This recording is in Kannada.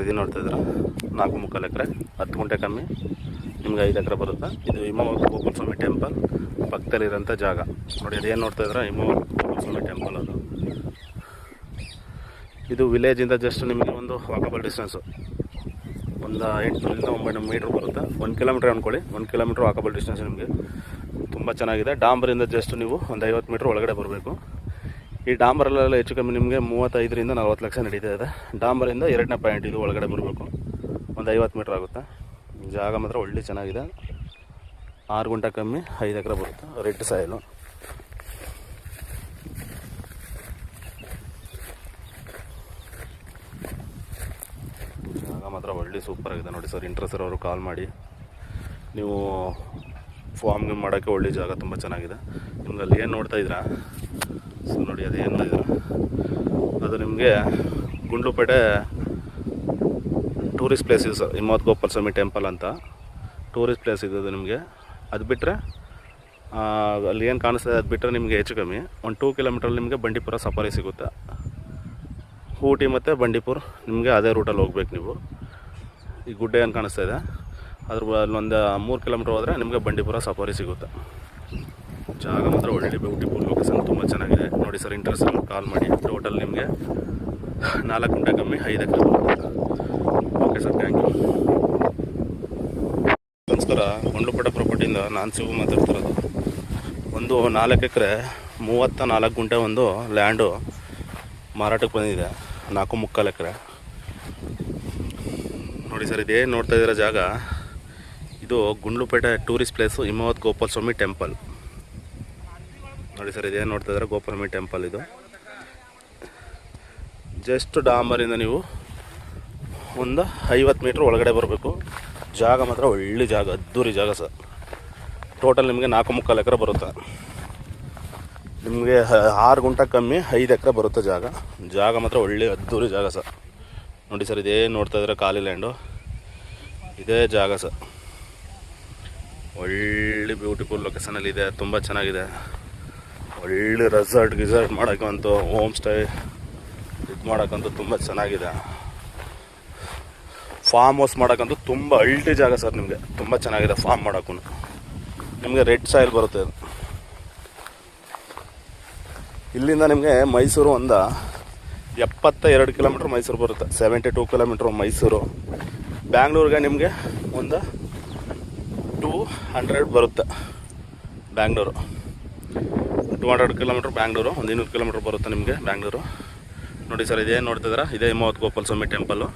ಇದು ನೋಡ್ತಾ ಇದ್ರೆ 4.75 ಎಕರೆ, 10 ಗುಂಟೆ ಕಮ್ಮಿ, ನಿಮ್ಗೆ 5 ಎಕರೆ ಬರುತ್ತೆ. ಇದು ಹಿಮವದ್ ಗೋಪಾಲ ಸ್ವಾಮಿ ಟೆಂಪಲ್ ಪಕ್ಕದಲ್ಲಿರೋಂಥ ಜಾಗ ನೋಡಿ. ಅದೇನು ನೋಡ್ತಾ ಇದ್ರೆ ಹಿಮವದ್ ಗೋಪಾಲ ಸ್ವಾಮಿ ಟೆಂಪಲ್. ಅದು ಇದು ವಿಲೇಜಿಂದ ಜಸ್ಟ್ ನಿಮಗೆ ಒಂದು ವಾಕಬಲ್ ಡಿಸ್ಟೆನ್ಸು ಒಂದು 800ರಿಂದ 900 ಮೀಟ್ರ್ ಬರುತ್ತೆ. 1 ಕಿಲೋಮೀಟ್ರ್ ಅಂದ್ಕೊಳ್ಳಿ, 1 ಕಿಲೋಮೀಟ್ರ್ ವಾಕಬಲ್ ಡಿಸ್ಟೆನ್ಸ್ ನಿಮಗೆ. ತುಂಬ ಚೆನ್ನಾಗಿದೆ. ಡಾಂಬರಿಂದ ಜಸ್ಟ್ ನೀವು ಒಂದು 50 ಮೀಟ್ರ್ ಒಳಗಡೆ ಬರಬೇಕು. ಈ ಡಾಂಬರಲ್ಲೆಲ್ಲ ಹೆಚ್ಚು ಕಮ್ಮಿ ನಿಮಗೆ 35ರಿಂದ 40 ಲಕ್ಷ ನಡೀತಾ ಇದೆ. ಡಾಂಬರಿಂದ 2ನೇ ಪಾಯಿಂಟ್ ಇದು ಒಳಗಡೆ ಬರಬೇಕು, ಒಂದು 50 ಮೀಟ್ರ್ ಆಗುತ್ತೆ. ಜಾಗ ಮಾತ್ರ ಒಳ್ಳೆ ಚೆನ್ನಾಗಿದೆ. 6 ಗುಂಟೆ ಕಮ್ಮಿ, 5 ಎಕರೆ ಬರುತ್ತೆ. Red soil. ಜಾಗ ಮಾತ್ರ ಒಳ್ಳೆ ಸೂಪರಾಗಿದೆ ನೋಡಿ ಸರ್. ಇಂಟ್ರೆಸ್ಟ್ ಅವರು ಕಾಲ್ ಮಾಡಿ. ನೀವು ಫಾರ್ಮ್ಗೆ ಮಾಡೋಕ್ಕೆ ಒಳ್ಳೆ ಜಾಗ, ತುಂಬ ಚೆನ್ನಾಗಿದೆ. ನಿಮ್ಗೆ ಅಲ್ಲಿ ಏನು ನೋಡ್ತಾ ಇದ್ದೀರಾ ಸೊ ನೋಡಿ, ಅದೇನು ನೋಡಿದ್ದೀರಾ ಅದು ನಿಮಗೆ ಗುಂಡ್ಲುಪೇಟೆ ಟೂರಿಸ್ಟ್ ಪ್ಲೇಸ್ ಇದೆ ಸರ್. ಹಿಮವದ್ ಗೋಪಾಲ ಸ್ವಾಮಿ ಟೆಂಪಲ್ ಅಂತ ಟೂರಿಸ್ಟ್ ಪ್ಲೇಸ್ ಇದೆ ನಿಮಗೆ. ಅದು ಬಿಟ್ಟರೆ ಅಲ್ಲಿ ಏನು ಕಾಣಿಸ್ತದೆ ಅದು ಬಿಟ್ಟರೆ ನಿಮಗೆ ಹೆಚ್ಚು ಕಮ್ಮಿ ಒಂದು 2 ಕಿಲೋಮೀಟ್ರಲ್ಲಿ ನಿಮಗೆ ಬಂಡೀಪುರ ಸಫಾರಿ ಸಿಗುತ್ತೆ. ಊಟಿ ಮತ್ತು ಬಂಡೀಪುರ ನಿಮಗೆ ಅದೇ ರೂಟಲ್ಲಿ ಹೋಗ್ಬೇಕು ನೀವು. ಈ ಗುಡ್ಡೆ ಏನು ಕಾಣಿಸ್ತಾ ಇದೆ ಅದ್ರ ಅಲ್ಲೊಂದು 3 ಕಿಲೋಮೀಟ್ರ್ ಹೋದರೆ ನಿಮಗೆ ಬಂಡೀಪುರ ಸಫಾರಿ ಸಿಗುತ್ತೆ. ಜಾಗ ಮಾತ್ರ ಒಳ್ಳೆ ಬ್ಯೂಟಿಫುಲ್ ಲೊಕೇಶನ್, ತುಂಬ ಚೆನ್ನಾಗಿದೆ ನೋಡಿ ಸರ್. ಇಂಟ್ರೆಸ್ಟ್ ಕಾಲ್ ಮಾಡಿ. ಟೋಟಲ್ ನಿಮಗೆ 4 ಗುಂಟೆ ಕಮ್ಮಿ, 5 ಎಕರೆ ಬರುತ್ತೆ. Okay sir, thank you. ನಮಸ್ಕಾರ. ಗುಂಡ್ಲುಪೇಟೆ ಪ್ರಾಪರ್ಟಿಯಿಂದ ನಾನು ಶಿವು ಮಾತಾಡ್ತಿರೋದು. ಒಂದು 4 ಎಕರೆ 34 ಗುಂಟೆ ಒಂದು ಲ್ಯಾಂಡು ಮಾರಾಟಕ್ಕೆ ಬಂದಿದೆ. 4.75 ಎಕರೆ ನೋಡಿ ಸರ್. ಇದೇನು ನೋಡ್ತಾ ಇದ್ದೀರ ಜಾಗ, ಇದು ಗುಂಡ್ಲುಪೇಟೆ ಟೂರಿಸ್ಟ್ ಪ್ಲೇಸು ಹಿಮವದ್ ಗೋಪಾಲ ಸ್ವಾಮಿ ಟೆಂಪಲ್ ನೋಡಿ ಸರ್. ಇದೇನು ನೋಡ್ತಾ ಇದ್ದಾರೆ ಗೋಪಾಲ ಸ್ವಾಮಿ ಟೆಂಪಲ್. ಇದು ಜಸ್ಟ್ ಡಾಂಬರಿಂದ ನೀವು ಒಂದು 50 ಮೀಟ್ರ್ ಒಳಗಡೆ ಬರಬೇಕು. ಜಾಗ ಮಾತ್ರ ಒಳ್ಳೆ ಜಾಗ, ಅದ್ದೂರಿ ಜಾಗ ಸರ್. ಟೋಟಲ್ ನಿಮಗೆ 4.75 ಎಕರೆ ಬರುತ್ತೆ. ನಿಮಗೆ 6 ಗುಂಟೆ ಕಮ್ಮಿ, 5 ಎಕರೆ ಬರುತ್ತೆ ಜಾಗ. ಜಾಗ ಮಾತ್ರ ಒಳ್ಳೆ ಅದ್ದೂರಿ ಜಾಗ ಸರ್ ನೋಡಿ ಸರ್. ಇದೇ ನೋಡ್ತಾ ಇದ್ದಾರೆ ಖಾಲಿ ಲ್ಯಾಂಡು, ಇದೇ ಜಾಗ ಸರ್. ಒಳ್ಳೆ ಬ್ಯೂಟಿಫುಲ್ ಲೊಕೇಶನಲ್ಲಿದೆ, ತುಂಬ ಚೆನ್ನಾಗಿದೆ. ಒಳ್ಳೆ ರೆಸಾರ್ಟ್ ಮಾಡೋಕ್ಕಂತೂ, ಹೋಮ್ ಸ್ಟೇ ಇದು ಮಾಡೋಕ್ಕಂತೂ ತುಂಬ ಚೆನ್ನಾಗಿದೆ. ಫಾರ್ಮ್ ಹೌಸ್ ಮಾಡೋಕ್ಕಂತೂ ತುಂಬ ಅಲ್ಟಿ ಜಾಗ ಸರ್. ನಿಮಗೆ ತುಂಬ ಚೆನ್ನಾಗಿದೆ ಫಾರ್ಮ್ ಮಾಡೋಕ್ಕೂ. ನಿಮಗೆ ರೆಡ್ ಸಾಯಿಲ್ ಬರುತ್ತೆ. ಇಲ್ಲಿಂದ ನಿಮಗೆ ಮೈಸೂರು ಒಂದು 72 ಕಿಲೋಮೀಟ್ರ್ ಮೈಸೂರು ಬರುತ್ತೆ. 72 ಕಿಲೋಮೀಟ್ರ್ ಮೈಸೂರು. ಬ್ಯಾಂಗ್ಳೂರಿಗೆ ನಿಮಗೆ ಒಂದು 200 ಬರುತ್ತೆ. ಬ್ಯಾಂಗ್ಳೂರು 200 ಕಿಲೋಮೀಟ್ರ್ ಬ್ಯಾಂಗ್ಳೂರು, ಒಂದು 200 ಕಿಲೋಮೀಟ್ರ್ ಬರುತ್ತೆ ನಿಮಗೆ ಬ್ಯಾಂಗ್ಳೂರು ನೋಡಿ ಸರ್. ಇದೇನು ನೋಡ್ತಿದ್ದೀರಾ, ಇದೇ ಹಿಮವದ್ ಗೋಪಾಲ ಸ್ವಾಮಿ ಟೆಂಪಲ್ಲು.